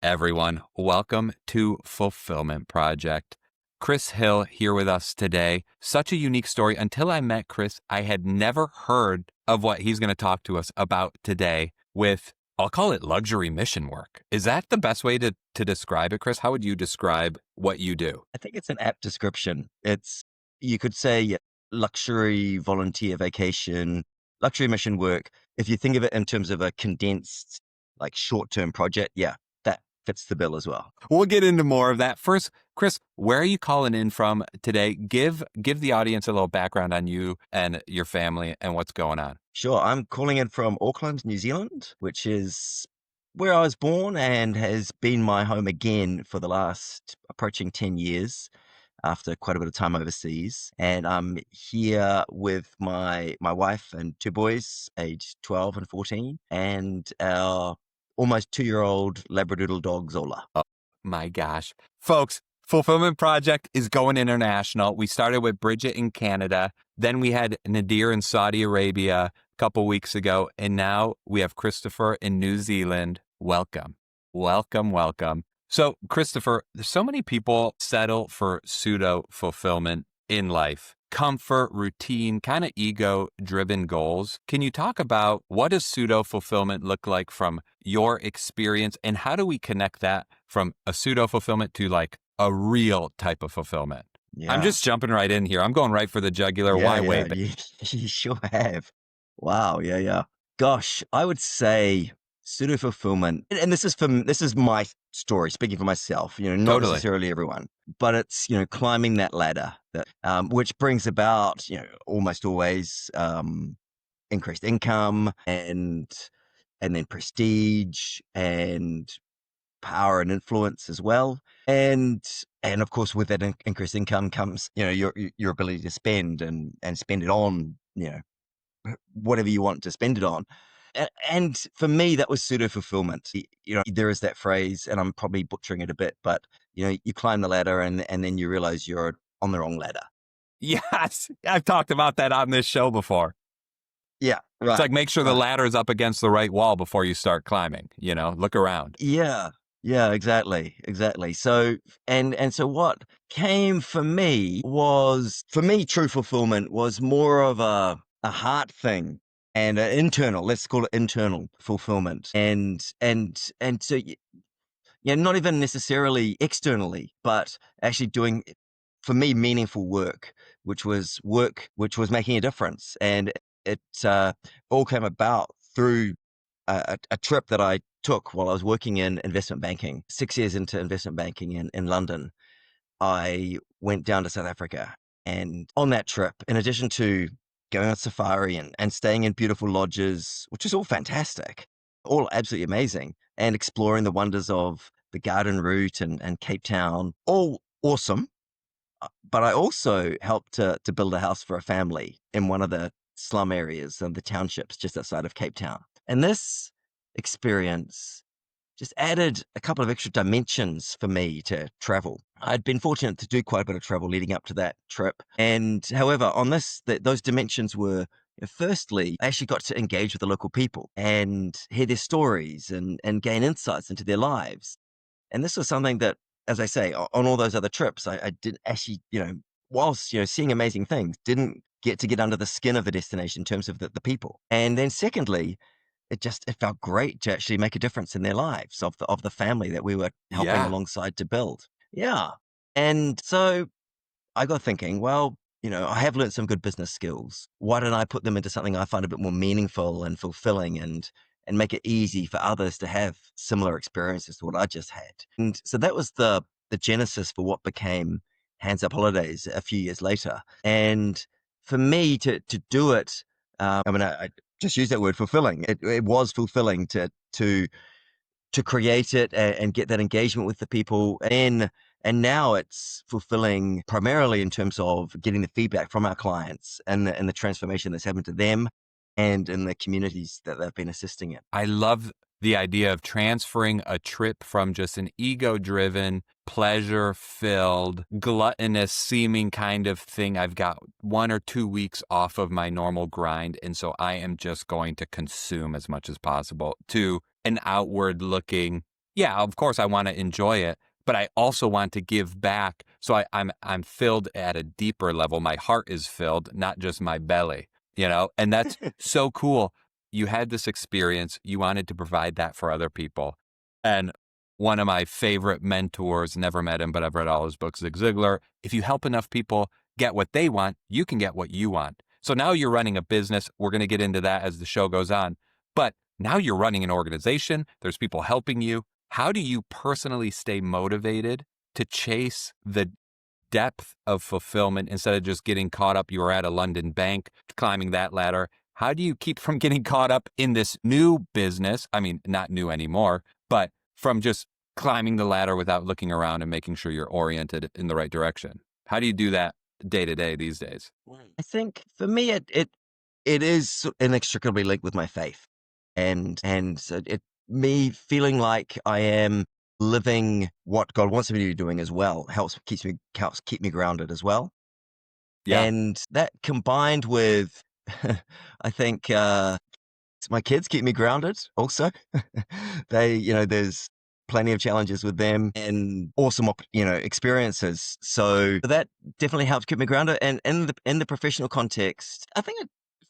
everyone. Welcome to Fulfillment Project. Chris Hill here with us today. Such a unique story. Until I met Chris, I had never heard of what he's going to talk to us about today with, I'll call it luxury mission work. Is that the best way to describe it, Chris? How would you describe what you do? I think it's an apt description. You could say luxury volunteer vacation, luxury mission work. If you think of it in terms of a condensed, like short-term project, yeah, that fits the bill as well. We'll get into more of that. First, Chris, where are you calling in from today? Give the audience a little background on you and your family and what's going on. Sure. I'm calling in from Auckland, New Zealand, which is where I was born and has been my home again for the last approaching 10 years after quite a bit of time overseas. And I'm here with my wife and two boys, aged 12 and 14, and our almost 2-year-old Labradoodle dog, Zola. Oh my gosh. Folks, Fulfillment Project is going international. We started with Bridget in Canada. Then we had Nadir in Saudi Arabia a couple weeks ago. And now we have Christopher in New Zealand. Welcome. Welcome, welcome. So, Christopher, so many people settle for pseudo-fulfillment in life. Comfort, routine, kind of ego-driven goals. Can you talk about what does pseudo-fulfillment look like from your experience, and how do we connect that from a pseudo-fulfillment to like a real type of fulfillment? Yeah. I'm just jumping right in here. I'm going right for the jugular. Why wait? You sure have. Wow. Yeah. Gosh, I would say pseudo-fulfillment, and this is my story, speaking for myself, not Totally. necessarily everyone, but it's, climbing that ladder that, which brings about, almost always, increased income and then prestige and power and influence as well. And of course, with that increased income comes, your ability to spend and spend it on, whatever you want to spend it on. And for me, that was pseudo-fulfillment. There is that phrase, and I'm probably butchering it a bit, but, you climb the ladder and then you realize you're on the wrong ladder. Yes, I've talked about that on this show before. Yeah, right. It's like make sure the ladder is up against the right wall before you start climbing, look around. Yeah, exactly. So, and so what came for me true fulfillment was more of a heart thing. And internal, let's call it internal fulfillment. And so, not even necessarily externally, but actually doing, for me, meaningful work, which was making a difference. And it all came about through a trip that I took while I was working in investment banking. 6 years into investment banking in London, I went down to South Africa. And on that trip, in addition to going on safari and staying in beautiful lodges, which is all fantastic, all absolutely amazing, and exploring the wonders of the Garden Route and Cape Town, all awesome. But I also helped to build a house for a family in one of the slum areas and the townships just outside of Cape Town. And this experience just added a couple of extra dimensions for me to travel. I'd been fortunate to do quite a bit of travel leading up to that trip. And however, on those dimensions were, firstly, I actually got to engage with the local people and hear their stories and gain insights into their lives. And this was something that, as I say, on all those other trips, I did actually, whilst, seeing amazing things, didn't get under the skin of the destination in terms of the people. And then secondly, it felt great to actually make a difference in their lives of the family that we were helping alongside to build. Yeah. And so I got thinking, well, I have learned some good business skills. Why don't I put them into something I find a bit more meaningful and fulfilling and make it easy for others to have similar experiences to what I just had? And so that was the genesis for what became Hands Up Holidays a few years later. And for me to do it, I just use that word, fulfilling. It was fulfilling to create it and get that engagement with the people. And now it's fulfilling primarily in terms of getting the feedback from our clients and the transformation that's happened to them and in the communities that they've been assisting in. I love the idea of transferring a trip from just an ego-driven, pleasure-filled, gluttonous seeming kind of thing. I've got 1 or 2 weeks off of my normal grind, and so I am just going to consume as much as possible, to an outward-looking, Yeah, of course I want to enjoy it, but I also want to give back. So I'm filled at a deeper level. My heart is filled, not just my belly, and that's so cool. You had this experience, you wanted to provide that for other people. And one of my favorite mentors, never met him, but I've read all his books, Zig Ziglar. If you help enough people get what they want, you can get what you want. So now you're running a business. We're going to get into that as the show goes on. But now you're running an organization. There's people helping you. How do you personally stay motivated to chase the depth of fulfillment instead of just getting caught up? You were at a London bank, climbing that ladder. How do you keep from getting caught up in this new business? I mean, not new anymore, but from just climbing the ladder without looking around and making sure you're oriented in the right direction. How do you do that day to day these days? I think for me, it is inextricably linked with my faith, and so me feeling like I am living what God wants me to be doing as well helps keep me grounded as well. Yeah. And that combined with, I think, my kids keep me grounded also. There's plenty of challenges with them and awesome, experiences. So that definitely helps keep me grounded. And in the professional context, I think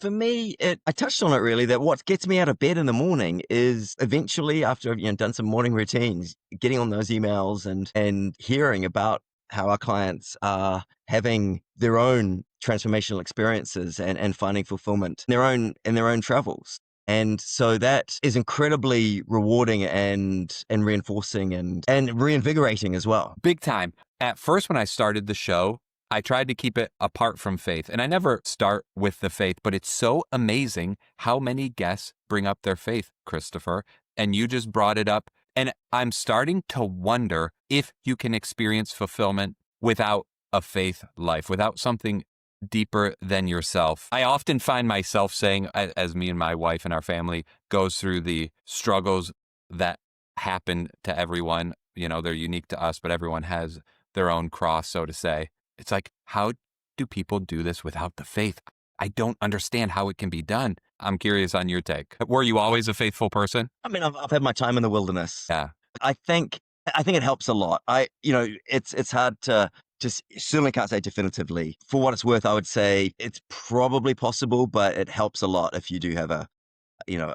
for me, I touched on it really, that what gets me out of bed in the morning is eventually after I've done some morning routines, getting on those emails and hearing about how our clients are having their own transformational experiences and finding fulfillment in their own travels. And so that is incredibly rewarding and reinforcing and reinvigorating as well. Big time. At first, when I started the show, I tried to keep it apart from faith. And I never start with the faith, but it's so amazing how many guests bring up their faith, Christopher. And you just brought it up. And I'm starting to wonder if you can experience fulfillment without a faith life, without something deeper than yourself. I often find myself saying, as me and my wife and our family goes through the struggles that happen to everyone, they're unique to us, but everyone has their own cross, so to say. It's like, how do people do this without the faith? I don't understand how it can be done. I'm curious on your take. Were you always a faithful person? I mean, I've had my time in the wilderness. Yeah. I think it helps a lot. It's hard to just certainly can't say definitively. For what it's worth, I would say it's probably possible, but it helps a lot if you do have a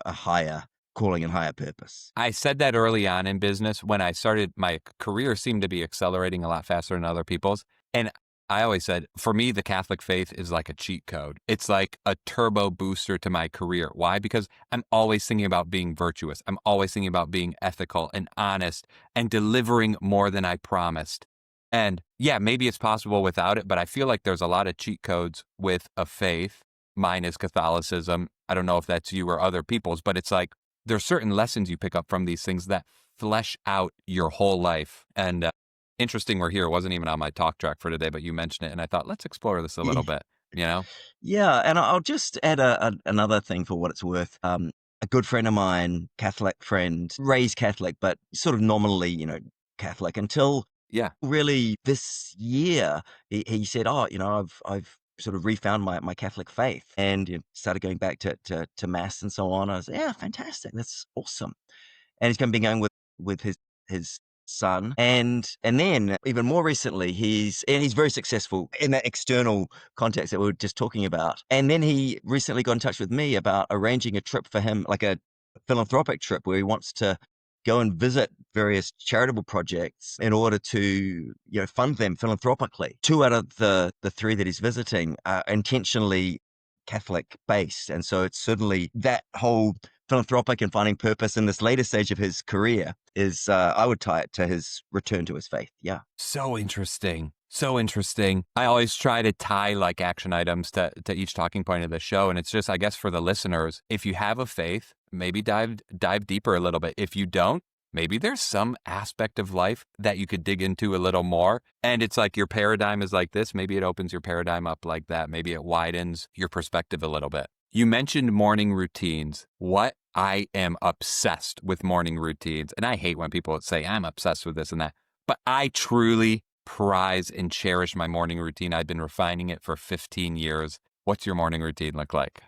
higher calling and higher purpose. I said that early on in business when I started. My career seemed to be accelerating a lot faster than other people's. And I always said, for me, the Catholic faith is like a cheat code. It's like a turbo booster to my career. Why? Because I'm always thinking about being virtuous. I'm always thinking about being ethical and honest and delivering more than I promised. And yeah, maybe it's possible without it, but I feel like there's a lot of cheat codes with a faith. Mine is Catholicism. I don't know if that's you or other people's, but it's like there's certain lessons you pick up from these things that flesh out your whole life. And interesting we're here. It wasn't even on my talk track for today, but you mentioned it, and I thought, let's explore this a little bit, Yeah, and I'll just add another thing for what it's worth. A good friend of mine, Catholic friend, raised Catholic, but sort of nominally, Catholic until Yeah. really this year. He said, "Oh, I've sort of refound my Catholic faith and started going back to mass and so on." I was, yeah, fantastic, that's awesome. And he's been going with his son, and then even more recently, he's very successful in that external context that we were just talking about. And then he recently got in touch with me about arranging a trip for him, like a philanthropic trip where he wants to go and visit various charitable projects in order to fund them philanthropically. 2 out of the 3 that he's visiting are intentionally Catholic based, and so it's certainly that whole philanthropic and finding purpose in this later stage of his career is I would tie it to his return to his faith. Yeah. So interesting. So interesting. I always try to tie like action items to each talking point of the show. And it's just, I guess, for the listeners, if you have a faith, maybe dive deeper a little bit. If you don't, maybe there's some aspect of life that you could dig into a little more. And it's like your paradigm is like this. Maybe it opens your paradigm up like that. Maybe it widens your perspective a little bit. You mentioned morning routines. I am obsessed with morning routines. And I hate when people say I'm obsessed with this and that. But I truly prize and cherish my morning routine. I've been refining it for 15 years. What's your morning routine look like?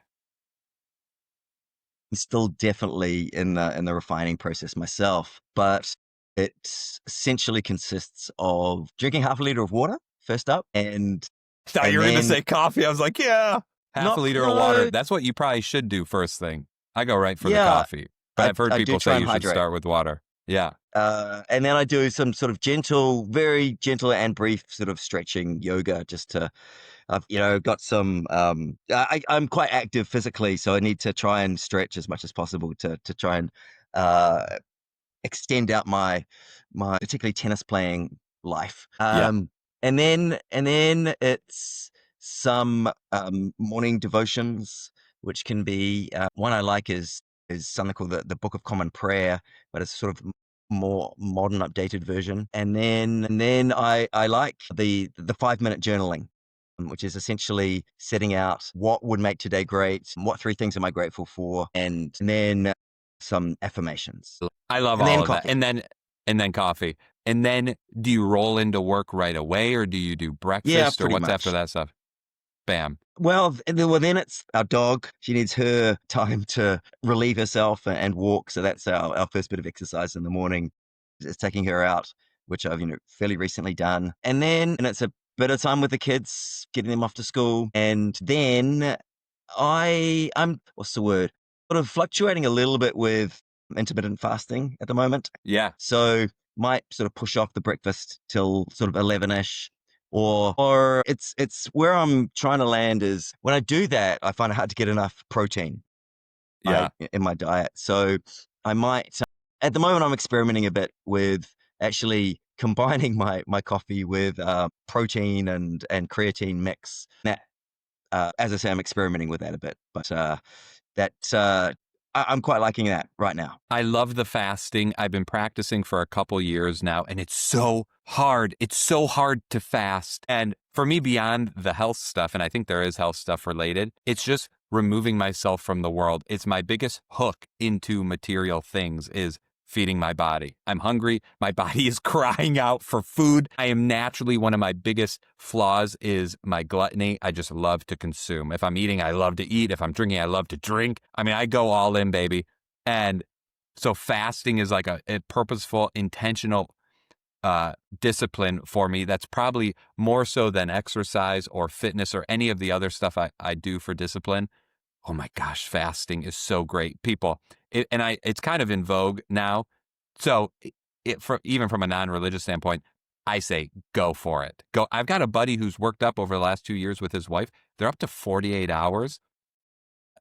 I'm still definitely in the refining process myself, but it essentially consists of drinking half a liter of water first up, Thought you and were going to then say coffee. I was like, yeah, half a not liter of water. no, That's what you probably should do first thing. I go right for the yeah, coffee. But I've heard I do people try say and you should hydrate. start with water. Yeah. And then I do some sort of gentle, very gentle and brief sort of stretching yoga just to, I've, got some, I'm quite active physically, so I need to try and stretch as much as possible to try and, uh, extend out my particularly tennis playing life. Yeah. And then it's some, morning devotions, which can be, one I like is something called the Book of Common Prayer, but it's sort of more modern, updated version. And then I like the 5 minute journaling, which is essentially setting out what would make today great, what three things am I grateful for, and then some affirmations, I love and all then of that. coffee. And then coffee. And then do you roll into work right away or do you do Yeah, breakfast or pretty what's after much. that stuff? Bam. Well, then it's our dog. She needs her time to relieve herself and walk. So that's our first bit of exercise in the morning, is taking her out, which I've, fairly recently done. And it's a bit of time with the kids, getting them off to school. And then I'm, what's the word? Sort of fluctuating a little bit with intermittent fasting at the moment. Yeah. So might sort of push off the breakfast till sort of 11ish. Or it's where I'm trying to land is when I do that, I find it hard to get enough protein Yeah. in my diet. So I might, at the moment, I'm experimenting a bit with actually combining my coffee with protein and creatine mix. That, as I say, I'm experimenting with that a bit, but I'm quite liking that right now. I love the fasting. I've been practicing for a couple years now, and it's so hard. It's so hard to fast. And for me, beyond the health stuff, and I think there is health stuff related, it's just removing myself from the world. It's my biggest hook into material things is feeding my body. I'm hungry. My body is crying out for food. I am naturally one of my biggest flaws is my gluttony. I just love to consume. If I'm eating, I love to eat. If I'm drinking, I love to drink. I mean, I go all in, baby. And so fasting is like a purposeful, intentional discipline for me. That's probably more so than exercise or fitness or any of the other stuff I do for discipline. Oh my gosh, fasting is so great. People, it's kind of in vogue now. So even from a non-religious standpoint, I say go for it. Go. I've got a buddy who's worked up over the last 2 years with his wife. They're up to 48 hours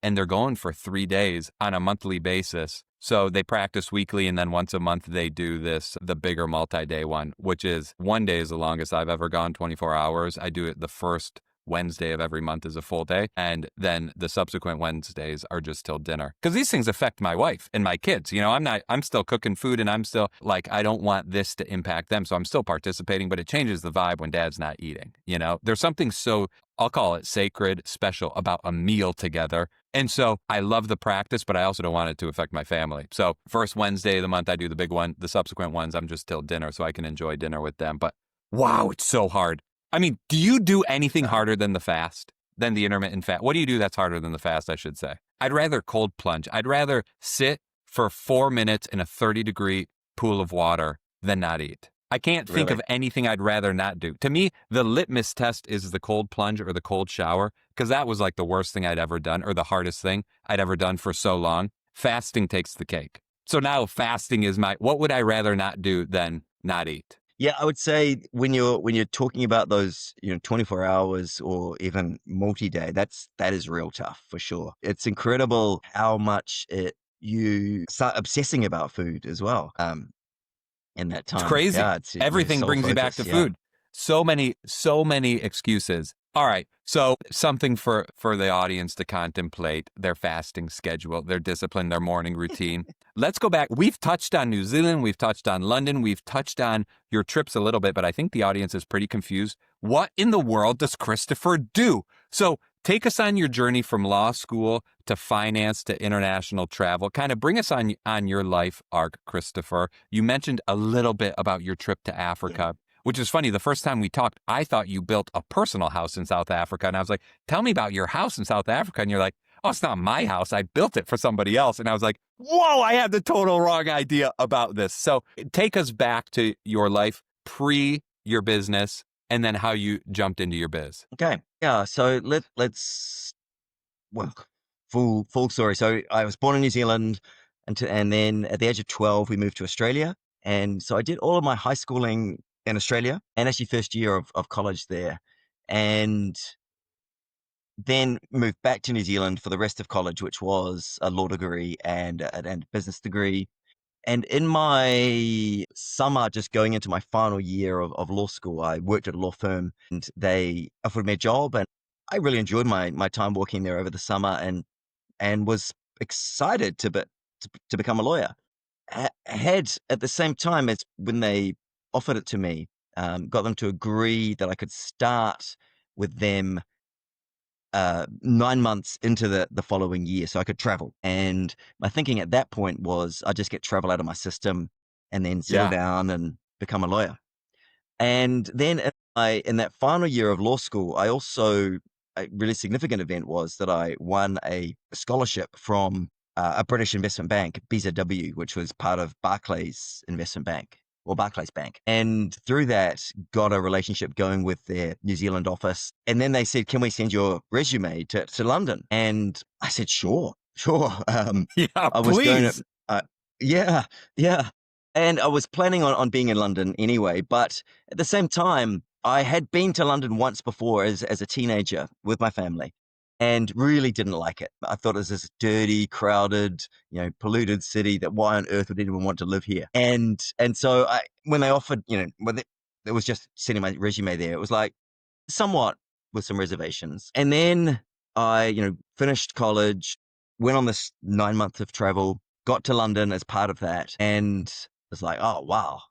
and they're going for 3 days on a monthly basis. So they practice weekly and then once a month they do the bigger multi-day one, which is 1 day is the longest I've ever gone, 24 hours. I do it the first Wednesday of every month is a full day. And then the subsequent Wednesdays are just till dinner. Because these things affect my wife and my kids. I'm still cooking food and I'm still like, I don't want this to impact them. So I'm still participating, but it changes the vibe when dad's not eating. There's something so, I'll call it sacred, special about a meal together. And so I love the practice, but I also don't want it to affect my family. So first Wednesday of the month, I do the big one. The subsequent ones, I'm just till dinner so I can enjoy dinner with them. But wow, it's so hard. I mean, do you do anything harder than the fast, than the intermittent fast? What do you do that's harder than the fast, I should say? I'd rather cold plunge. I'd rather sit for 4 minutes in a 30-degree pool of water than not eat. I can't think Really? of anything I'd rather not do. To me, the litmus test is the cold plunge or the cold shower, because that was like the worst thing I'd ever done or the hardest thing I'd ever done for so long. Fasting takes the cake. So now fasting is what would I rather not do than not eat? Yeah, I would say when you're talking about those, 24 hours or even multi-day, that is real tough for sure. It's incredible how much you start obsessing about food as well. In that It's time. crazy. Yeah, it's your Everything sole brings you back focus. to Yeah. food. So many excuses. All right. So something for the audience to contemplate their fasting schedule, their discipline, their morning routine. Let's go back. We've touched on New Zealand. We've touched on London. We've touched on your trips a little bit, but I think the audience is pretty confused. What in the world does Christopher do? So take us on your journey from law school to finance to international travel. Kind of bring us on your life arc, Christopher. You mentioned a little bit about your trip to Africa, which is funny. The first time we talked, I thought you built a personal house in South Africa. And I was like, tell me about your house in South Africa. And you're like, oh, it's not my house. I built it for somebody else. And I was like, whoa, I had the total wrong idea about this. So take us back to your life pre your business and then how you jumped into your biz. Okay. Yeah. So let's well, full story. So I was born in New Zealand, and then at the age of 12, we moved to Australia. And so I did all of my high schooling in Australia and actually first year of college there. And then moved back to New Zealand for the rest of college, which was a law degree and a business degree. And in my summer, just going into my final year of law school, I worked at a law firm and they offered me a job. And I really enjoyed my time working there over the summer and was excited to become a lawyer. Had at the same time as when they offered it to me, got them to agree that I could start with them 9 months into the following year, so I could travel. And my thinking at that point was I'd just get travel out of my system and then settle Yeah. down and become a lawyer. And then in that final year of law school, I also, a really significant event was that I won a scholarship from a British investment bank, BZW, which was part of Barclays Investment Bank or Barclays Bank. And through that, got a relationship going with their New Zealand office. And then they said, can we send your resume to London? And I said, sure. Yeah, I was going please. to, yeah, yeah. And I was planning on being in London anyway, but at the same time, I had been to London once before as a teenager with my family and really didn't like it. I thought it was this dirty, crowded, polluted city that why on earth would anyone want to live here? And so when they offered, when it was just sending my resume there, it was like somewhat with some reservations. And then I, finished college, went on this 9 months of travel, got to London as part of that, and was like, oh wow,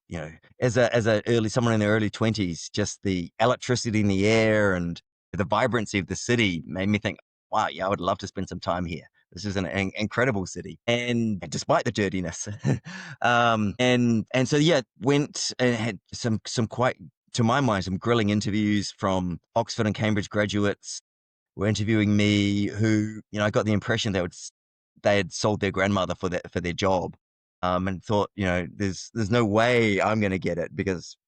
someone in their early 20s, just the electricity in the air and the vibrancy of the city made me think, wow, yeah, I would love to spend some time here. This is an incredible city, and despite the dirtiness, and so yeah, went and had some quite, to my mind, some grilling interviews from Oxford and Cambridge graduates were interviewing me who, I got the impression they had sold their grandmother for their job, and thought, there's no way I'm going to get it because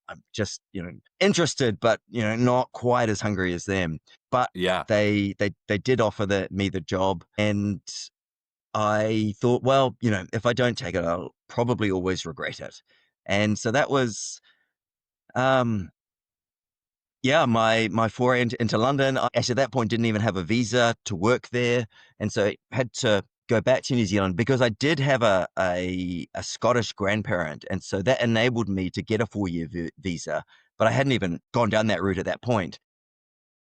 I'm just, interested, but, not quite as hungry as them. But Yeah. they did offer me the job, and I thought, well, if I don't take it, I'll probably always regret it. And so that was, um, yeah, my foray into London. I actually at that point didn't even have a visa to work there, and so I had to go back to New Zealand because I did have a Scottish grandparent, and so that enabled me to get a 4-year visa. But I hadn't even gone down that route at that point.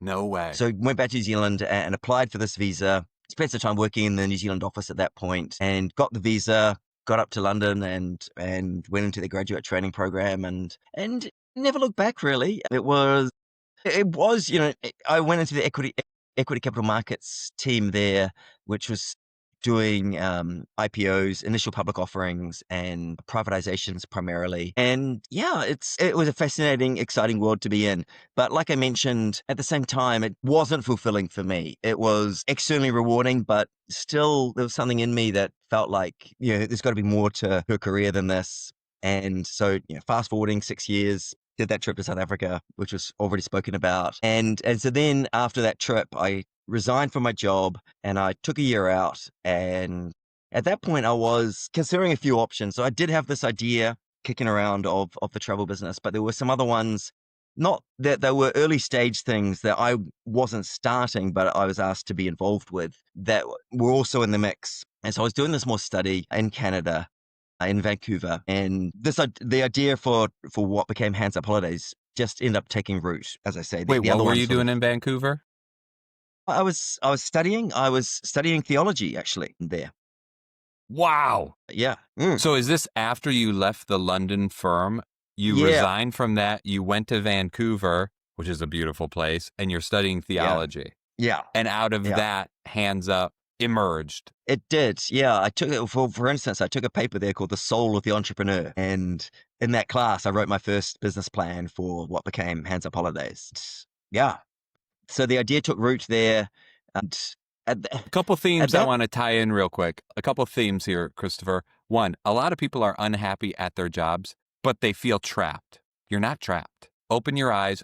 No way. So went back to New Zealand and applied for this visa. Spent some time working in the New Zealand office at that point, and got the visa. Got up to London and went into the graduate training program and never looked back. Really, it was, I went into the equity capital markets team there, which was doing IPOs, initial public offerings, and privatizations primarily. And yeah, it was a fascinating, exciting world to be in. But like I mentioned, at the same time, it wasn't fulfilling for me. It was externally rewarding, but still there was something in me that felt like, there's got to be more to a career than this. And so, fast forwarding 6 years, did that trip to South Africa, which was already spoken about. And so then after that trip, I resigned from my job and I took a year out. And at that point, I was considering a few options. So I did have this idea kicking around of the travel business, but there were some other ones, not that they were early stage things that I wasn't starting, but I was asked to be involved with that were also in the mix. And so I was doing this more study in Canada, in Vancouver, and the idea for what became Hands Up Holidays just ended up taking root. As I say, Wait, the what other were one you sort doing of. in Vancouver? I was studying theology actually there. Wow. Yeah. So is this after you left the London firm? You Yeah. resigned from that, you went to Vancouver, which is a beautiful place, and you're studying Yeah. theology. Yeah. And out of Yeah. that, Hands Up emerged. It did. Yeah. I took it for instance, I took a paper there called The Soul of the Entrepreneur. And in that class, I wrote my first business plan for what became Hands Up Holidays. Yeah. So the idea took root there. And at the, A couple at themes I that want to tie in real quick. A couple themes here, Christopher. One, a lot of people are unhappy at their jobs, but they feel trapped. You're not trapped. Open your eyes,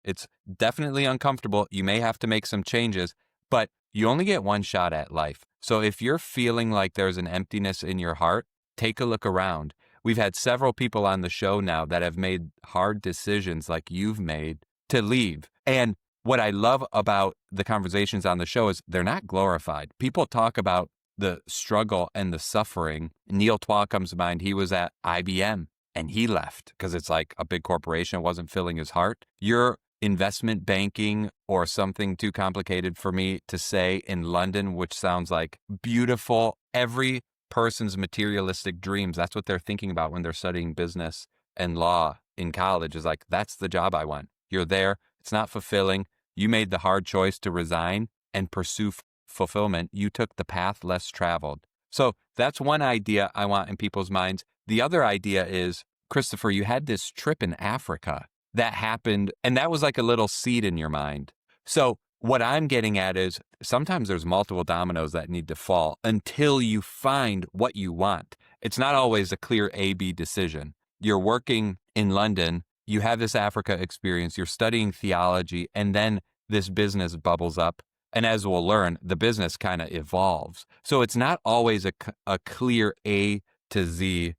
it's definitely uncomfortable. You may have to make some changes, but you only get one shot at life. So if you're feeling like there's an emptiness in your heart, take a look around. We've had several people on the show now that have made hard decisions like you've made to leave. And what I love about the conversations on the show is they're not glorified. People talk about the struggle and the suffering. Neil Twa comes to mind. He was at IBM and he left because it's like a big corporation. It wasn't filling his heart. You're investment banking or something too complicated for me to say in London, which sounds like beautiful. Every person's materialistic dreams, that's what they're thinking about when they're studying business and law in college, is like, that's the job I want. You're there. It's not fulfilling. You made the hard choice to resign and pursue fulfillment. You took the path less traveled. So that's one idea I want in people's minds. The other idea is, Christopher, you had this trip in Africa that happened, and that was like a little seed in your mind. So what I'm getting at is sometimes there's multiple dominoes that need to fall until you find what you want. It's not always a clear A-B decision. You're working in London, you have this Africa experience, you're studying theology, and then this business bubbles up. And as we'll learn, the business kind of evolves. So it's not always a clear A to Z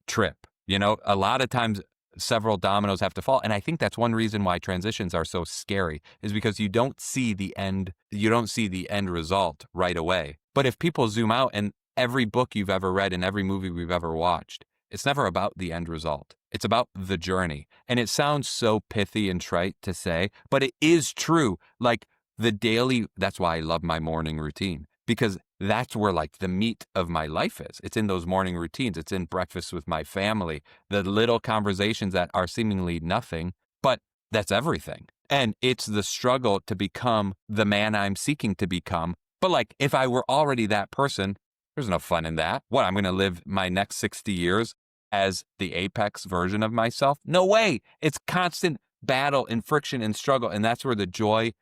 trip. You know, a lot of times several dominoes have to fall. And I think that's one reason why transitions are so scary, is because you don't see the end result right away. But if people zoom out, and every book you've ever read and every movie we've ever watched, it's never about the end result. It's about the journey. And it sounds so pithy and trite to say, but it is true. Like that's why I love my morning routine, because that's where like the meat of my life is. It's in those morning routines. It's in breakfast with my family, the little conversations that are seemingly nothing, but that's everything. And it's the struggle to become the man I'm seeking to become. But like, if I were already that person, there's no fun in that. What, I'm going to live my next 60 years as the apex version of myself? No way. It's constant battle and friction and struggle. And that's where the joy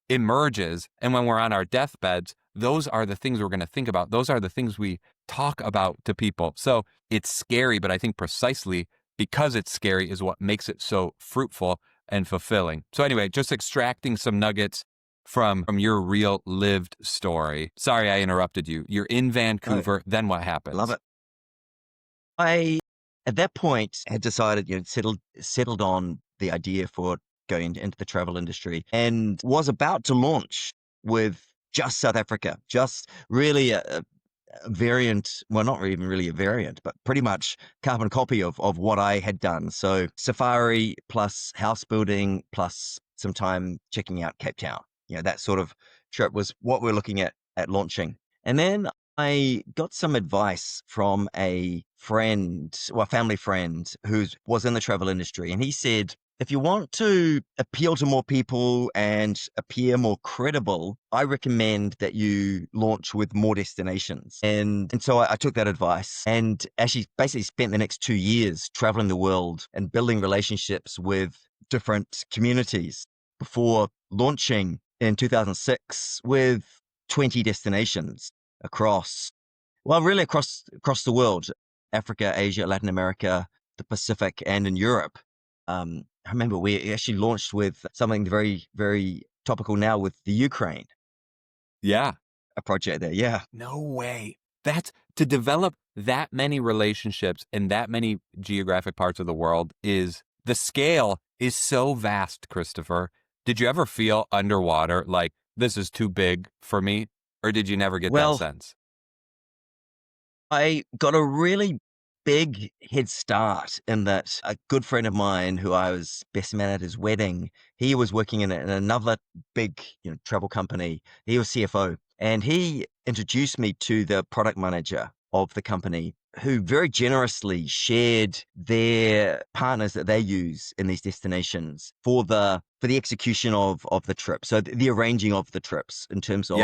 emerges. And when we're on our deathbeds, those are the things we're going to think about. Those are the things we talk about to people. So it's scary, but I think precisely because it's scary is what makes it so fruitful and fulfilling. So anyway, just extracting some nuggets from your real lived story. Sorry, I interrupted you. You're in Vancouver. Then what happens? Love it. I, at that point, had decided, settled on the idea for going into the travel industry and was about to launch with just South Africa, just really a variant, well, not even really a variant, but pretty much carbon copy of what I had done. So safari plus house building plus some time checking out Cape Town. That sort of trip was what we're looking at launching. And then I got some advice from a family friend who was in the travel industry. And he said, if you want to appeal to more people and appear more credible, I recommend that you launch with more destinations. And so I took that advice and actually basically spent the next 2 years traveling the world and building relationships with different communities before launching in 2006 with 20 destinations across the world, Africa, Asia, Latin America, the Pacific, and in Europe. I remember we actually launched with something very, very topical now with the Ukraine. Yeah. A project there. Yeah. No way. That's to develop that many relationships in that many geographic parts of the world the scale is so vast, Christopher. Did you ever feel underwater like this is too big for me? Or did you never get that sense? I got a really big head start in that a good friend of mine who I was best man at his wedding, he was working in another big travel company. He was CFO, and he introduced me to the product manager of the company, who very generously shared their partners that they use in these destinations for the execution of the trip. So the arranging of the trips in terms of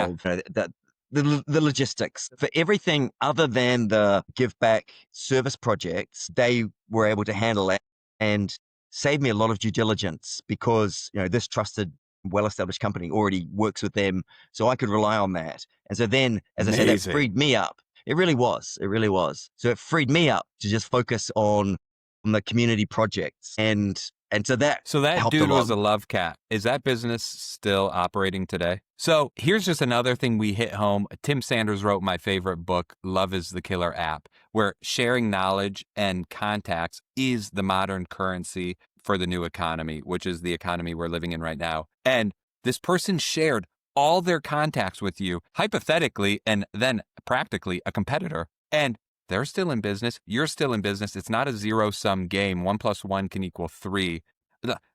the logistics for everything other than the give back service projects. They were able to handle it and save me a lot of due diligence because this trusted well-established company already works with them, so I could rely on that. And so then, as I said, that Amazing. freed me up. It really was. It really was. So it freed me up to just focus on the community projects, and so that So that helped a dude lot. was a love cat. Is that business still operating today? So here's just another thing we hit home. Tim Sanders wrote my favorite book, Love is the Killer app, where sharing knowledge and contacts is the modern currency for the new economy, which is the economy we're living in right now. And this person shared all their contacts with you, hypothetically, and then practically a competitor. And they're still in business. You're still in business. It's not a zero-sum game. 1+1 can equal 3.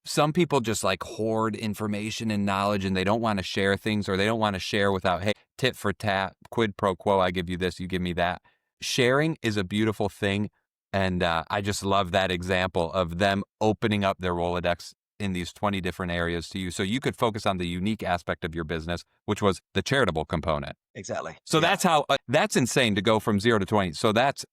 Some people just like hoard information and knowledge, and they don't want to share things, or they don't want to share without, hey, tit for tat, quid pro quo, I give you this, you give me that. Sharing is a beautiful thing. And I just love that example of them opening up their Rolodex in these 20 different areas to you. So you could focus on the unique aspect of your business, which was the charitable component. Exactly. So Yeah. that's how, that's insane to go from 0 to 20. So that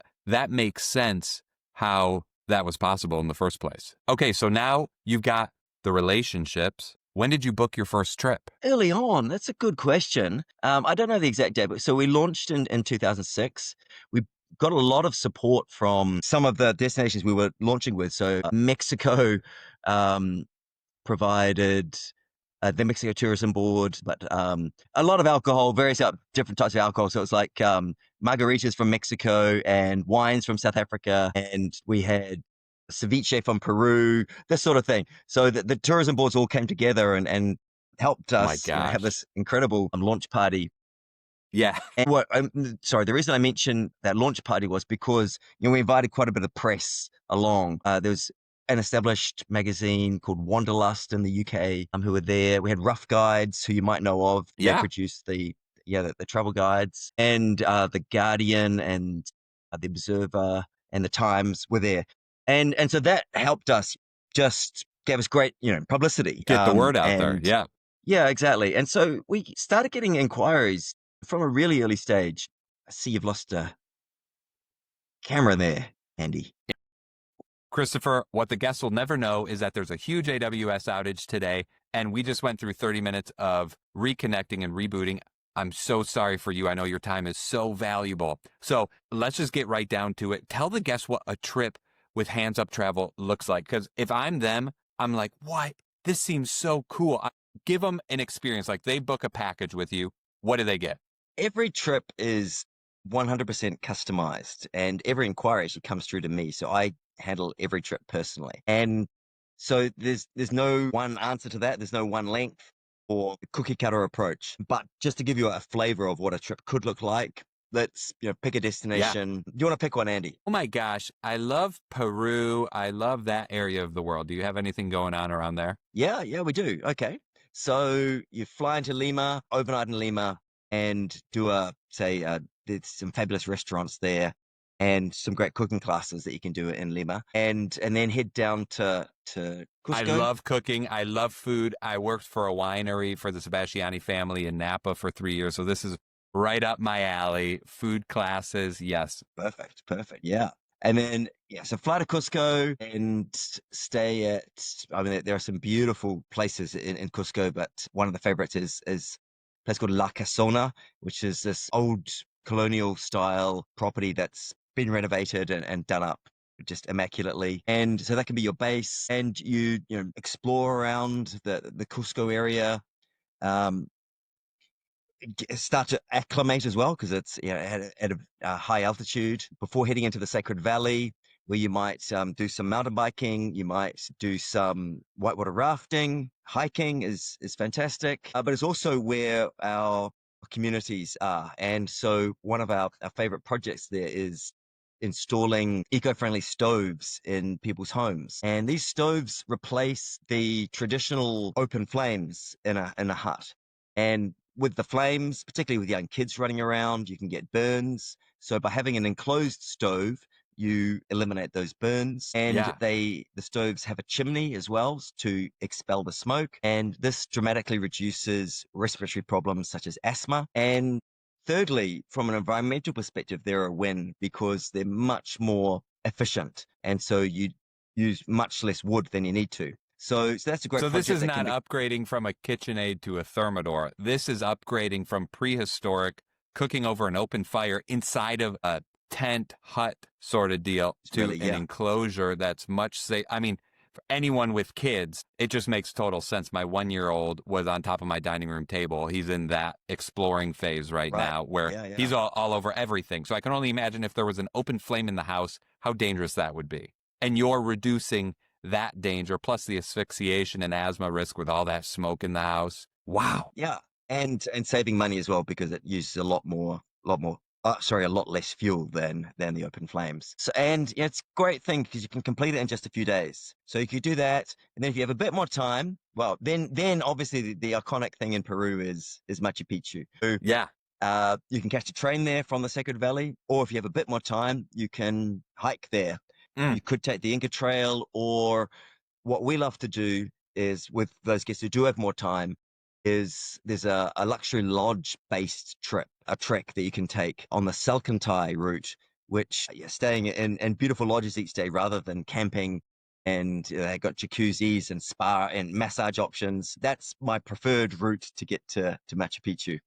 makes sense how that was possible in the first place. Okay, so now you've got the relationships. When did you book your first trip? Early on, that's a good question. I don't know the exact date, but so we launched in 2006. We got a lot of support from some of the destinations we were launching with. So Mexico provided the Mexico Tourism Board, but a lot of alcohol, various different types of alcohol. So it's like margaritas from Mexico and wines from South Africa, and we had ceviche from Peru, this sort of thing. So the tourism boards all came together and helped My us, have gosh. this incredible launch party. Yeah. And sorry, the reason I mentioned that launch party was because we invited quite a bit of press along. There was an established magazine called Wanderlust in the UK who were there. We had Rough Guides, who you might know of. They Yeah. produced the travel guides, and the Guardian and the Observer and the Times were there, and so that helped us, just gave us great publicity. Get the word out there. And Yeah. yeah, exactly. And so we started getting inquiries from a really early stage. I see you've lost a camera there, Andy. Christopher, what the guests will never know is that there's a huge AWS outage today, and we just went through 30 minutes of reconnecting and rebooting. I'm so sorry for you. I know your time is so valuable. So let's just get right down to it. Tell the guests what a trip with Hands Up Travel looks like. Because if I'm them, I'm like, what? This seems so cool. Give them an experience. Like they book a package with you. What do they get? Every trip is 100% customized, and every inquiry actually comes through to me. So I handle every trip personally. And so there's no one answer to that. There's no one length or cookie cutter approach. But just to give you a flavor of what a trip could look like, let's pick a destination. Do you want to pick one, Andy? Oh my gosh. I love Peru. I love that area of the world. Do you have anything going on around there? Yeah, we do. Okay. So you fly into Lima, overnight in Lima, and do there's some fabulous restaurants there and some great cooking classes that you can do in Lima, and then head down to Cusco. I love cooking. I love food. I worked for a winery for the Sebastiani family in Napa for 3 years. So this is right up my alley. Food classes. Yes. Perfect. Yeah. And then, so fly to Cusco and stay at, there are some beautiful places in Cusco, but one of the favorites is a place called La Casona, which is this old colonial style property that's been renovated and done up just immaculately. And so that can be your base, and you explore around the Cusco area. Start to acclimate as well, because it's at a high altitude before heading into the Sacred Valley, where you might do some mountain biking, you might do some whitewater rafting. Hiking is fantastic, but it's also where our communities are. And so one of our favorite projects there is installing eco-friendly stoves in people's homes, and these stoves replace the traditional open flames in a hut. And with the flames, particularly with young kids running around, you can get burns. So by having an enclosed stove, you eliminate those burns. And Yeah. the stoves have a chimney as well to expel the smoke. And this dramatically reduces respiratory problems such as asthma. And thirdly, from an environmental perspective, they're a win because they're much more efficient. And so you use much less wood than you need to. So that's a great So this project is that not can be. upgrading from a KitchenAid to a Thermidor. This is upgrading from prehistoric cooking over an open fire inside of a tent hut sort of deal It's to really, an yeah, enclosure that's much safe. I mean, for anyone with kids, it just makes total sense. My 1-year-old was on top of my dining room table. He's in that exploring phase right right. now where Yeah, yeah. he's all over everything. So I can only imagine if there was an open flame in the house, how dangerous that would be. And you're reducing that danger, plus the asphyxiation and asthma risk with all that smoke in the house. Wow. Yeah, and saving money as well because it uses a lot less fuel than the open flames. So and yeah, it's a great thing because you can complete it in just a few days. So you could do that, and then if you have a bit more time, well, then obviously the iconic thing in Peru is Machu Picchu. So, Yeah. you can catch a train there from the Sacred Valley, or if you have a bit more time, you can hike there. Mm. You could take the Inca Trail, or what we love to do is with those guests who do have more time is there's a luxury lodge based a trek that you can take on the Salcantay route, which you're staying in beautiful lodges each day rather than camping. And they've got jacuzzis and spa and massage options. That's my preferred route to get to Machu Picchu.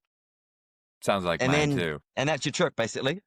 Sounds like And mine then, too. and that's your trip basically.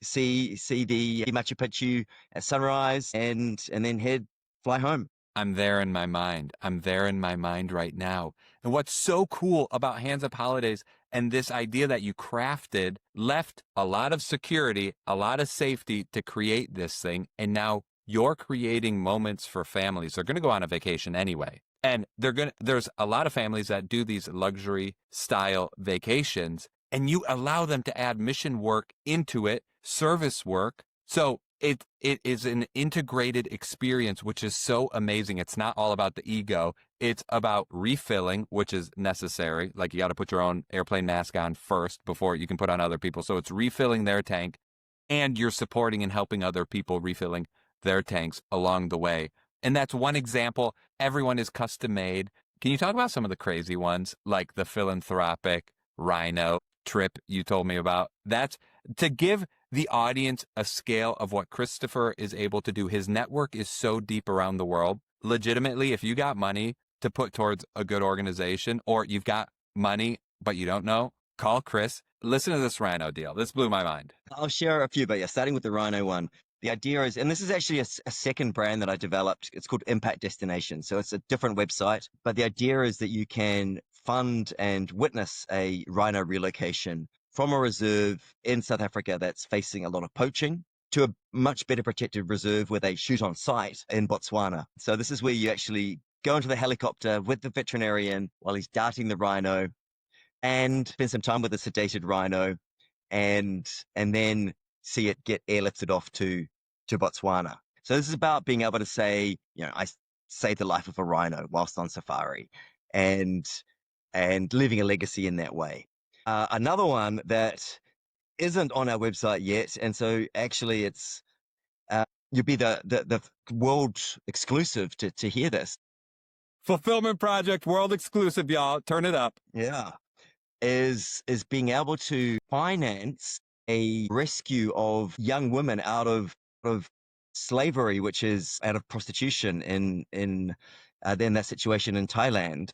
See the Machu Picchu at sunrise and then fly home. I'm there in my mind. I'm there in my mind right now. And what's so cool about Hands Up Holidays and this idea that you crafted left a lot of security, a lot of safety to create this thing. And now you're creating moments for families. They're going to go on a vacation anyway. And there's a lot of families that do these luxury style vacations, and you allow them to add mission work into it, service work. So it is an integrated experience, which is so amazing. It's not all about the ego. It's about refilling, which is necessary. Like you got to put your own airplane mask on first before you can put on other people. So it's refilling their tank, and you're supporting and helping other people refilling their tanks along the way. And that's one example. Everyone is custom made. Can you talk about some of the crazy ones, like the philanthropic Rhino trip you told me about? That's to give the audience a scale of what Christopher is able to do. His network is so deep around the world. Legitimately, if you got money to put towards a good organization, or you've got money but you don't know, call Chris. Listen to this Rhino deal. This blew my mind. I'll share a few, but yeah, starting with the Rhino one. The idea is, and this is actually a second brand that I developed. It's called Impact Destination. So it's a different website, but the idea is that you can fund and witness a rhino relocation from a reserve in South Africa that's facing a lot of poaching to a much better protected reserve where they shoot on site in Botswana. So this is where you actually go into the helicopter with the veterinarian while he's darting the rhino and spend some time with the sedated rhino and then see it get airlifted off to Botswana. So this is about being able to say, I saved the life of a rhino whilst on safari, and leaving a legacy in that way. Another one that isn't on our website yet, and so actually it's you'd be the world exclusive to hear this. Fulfillment Project, world exclusive, y'all. Turn it up. Yeah. Is being able to finance a rescue of young women out of slavery, which is out of prostitution in then that situation in Thailand.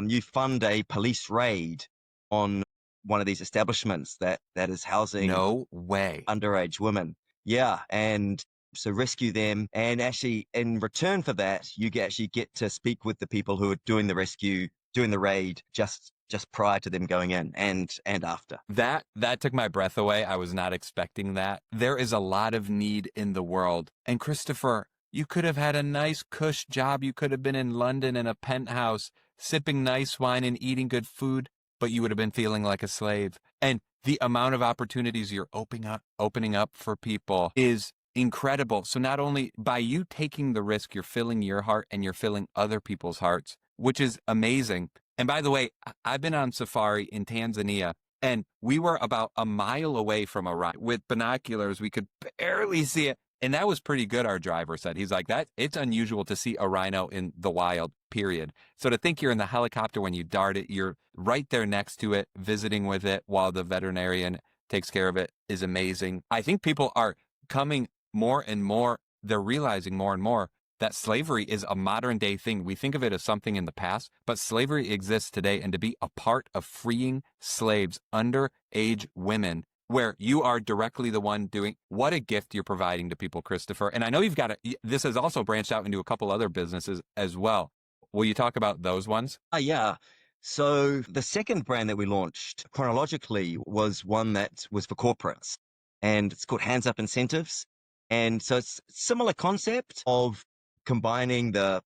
You fund a police raid on one of these establishments that is housing No way. underage women. Yeah, and so rescue them, and actually in return for that, you actually get to speak with the people who are doing the rescue, doing the raid, just prior to them going in and after. That took my breath away. I was not expecting that. There is a lot of need in the world. And Christopher, you could have had a nice cush job. You could have been in London in a penthouse, sipping nice wine and eating good food, but you would have been feeling like a slave. And the amount of opportunities you're opening up for people is incredible. So not only by you taking the risk, you're filling your heart and you're filling other people's hearts, which is amazing. And by the way, I've been on safari in Tanzania, and we were about a mile away from a rhino. With binoculars, we could barely see it. And that was pretty good, our driver said. He's like, it's unusual to see a rhino in the wild, period. So to think you're in the helicopter when you dart it, you're right there next to it, visiting with it while the veterinarian takes care of it is amazing. I think people are coming more and more, they're realizing more and more that slavery is a modern day thing. We think of it as something in the past, but slavery exists today. And to be a part of freeing slaves, underage women, where you are directly the one doing, what a gift you're providing to people, Christopher. And I know you've got this has also branched out into a couple other businesses as well. Will you talk about those ones? Yeah. So the second brand that we launched chronologically was one that was for corporates, and it's called Hands Up Incentives. And so it's similar concept of combining the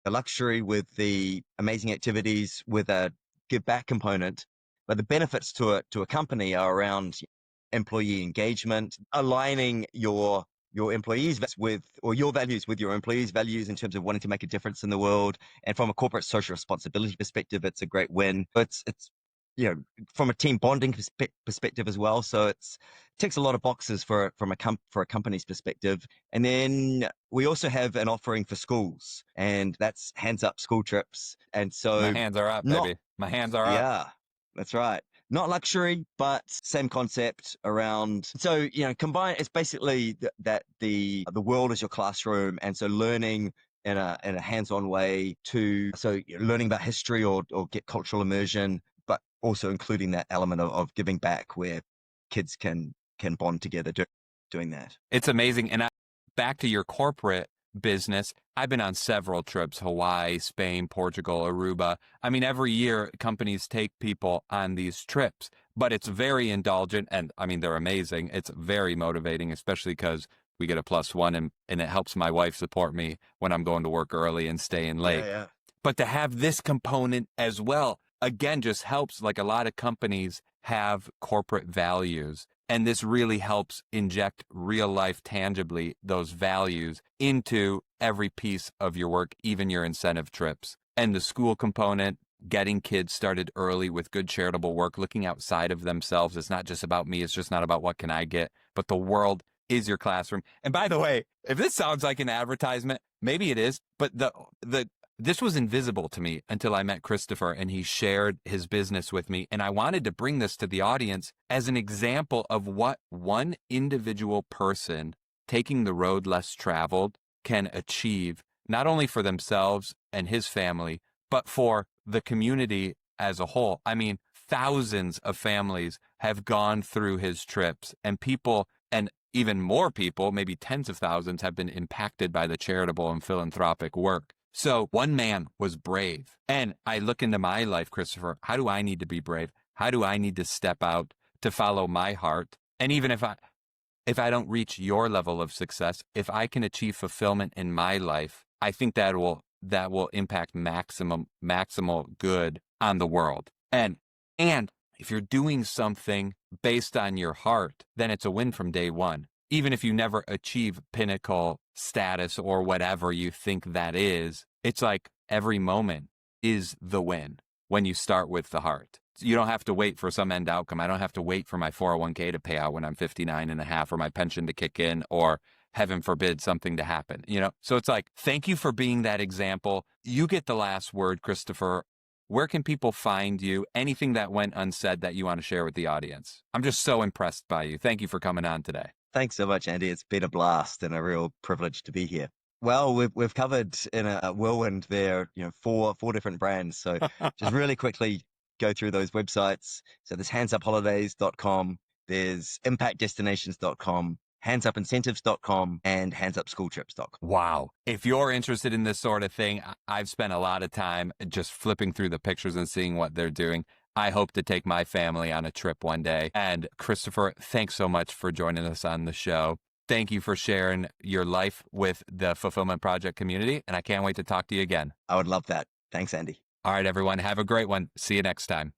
luxury with the amazing activities with a give back component. But the benefits to a company are around employee engagement, aligning your employees with, or your values with your employees' values in terms of wanting to make a difference in the world. And from a corporate social responsibility perspective, it's a great win. It's from a team bonding perspective as well. So it ticks a lot of boxes for a company's perspective. And then we also have an offering for schools, and that's Hands Up School Trips. And so my hands are up, baby. My hands are up. Yeah, that's right. Not luxury, but same concept around. So, combine, it's basically that the world is your classroom. And so learning in a hands-on way learning about history or get cultural immersion, but also including that element of giving back where kids can bond together doing that. It's amazing. And back to your corporate business, I've been on several trips: Hawaii, Spain, Portugal, Aruba. I mean, every year companies take people on these trips, but it's very indulgent, and I mean, they're amazing. It's very motivating, especially because we get a +1, and it helps my wife support me when I'm going to work early and staying late. Yeah. But to have this component as well, again, just helps. Like, a lot of companies have corporate values, and this really helps inject real life, tangibly, those values into every piece of your work, even your incentive trips. And the school component, getting kids started early with good charitable work, looking outside of themselves. It's not just about me. It's just not about what can I get, but the world is your classroom. And by the way, if this sounds like an advertisement, maybe it is, but this was invisible to me until I met Christopher and he shared his business with me. And I wanted to bring this to the audience as an example of what one individual person taking the road less traveled can achieve, not only for themselves and his family, but for the community as a whole. I mean, thousands of families have gone through his trips, and people, and even more people, maybe tens of thousands, have been impacted by the charitable and philanthropic work. So one man was brave. And I look into my life, Christopher, how do I need to be brave? How do I need to step out to follow my heart? And even if I don't reach your level of success, if I can achieve fulfillment in my life, I think that will impact maximal good on the world. And if you're doing something based on your heart, then it's a win from day one. Even if you never achieve pinnacle status or whatever you think that is, it's like every moment is the win when you start with the heart. You don't have to wait for some end outcome. I don't have to wait for my 401k to pay out when I'm 59 and a half, or my pension to kick in, or heaven forbid something to happen, So it's like, thank you for being that example. You get the last word, Christopher. Where can people find you? Anything that went unsaid that you want to share with the audience? I'm just so impressed by you. Thank you for coming on today. Thanks so much, Andy. It's been a blast and a real privilege to be here. Well, we've covered in a whirlwind there, four different brands. So just really quickly go through those websites. So there's handsUpholidays.com, there's impactdestinations.com, handsupincentives.com, and handsupschooltrips.com. Wow. If you're interested in this sort of thing, I've spent a lot of time just flipping through the pictures and seeing what they're doing. I hope to take my family on a trip one day. And Christopher, thanks so much for joining us on the show. Thank you for sharing your life with the Fulfillment Project community. And I can't wait to talk to you again. I would love that. Thanks, Andy. All right, everyone. Have a great one. See you next time.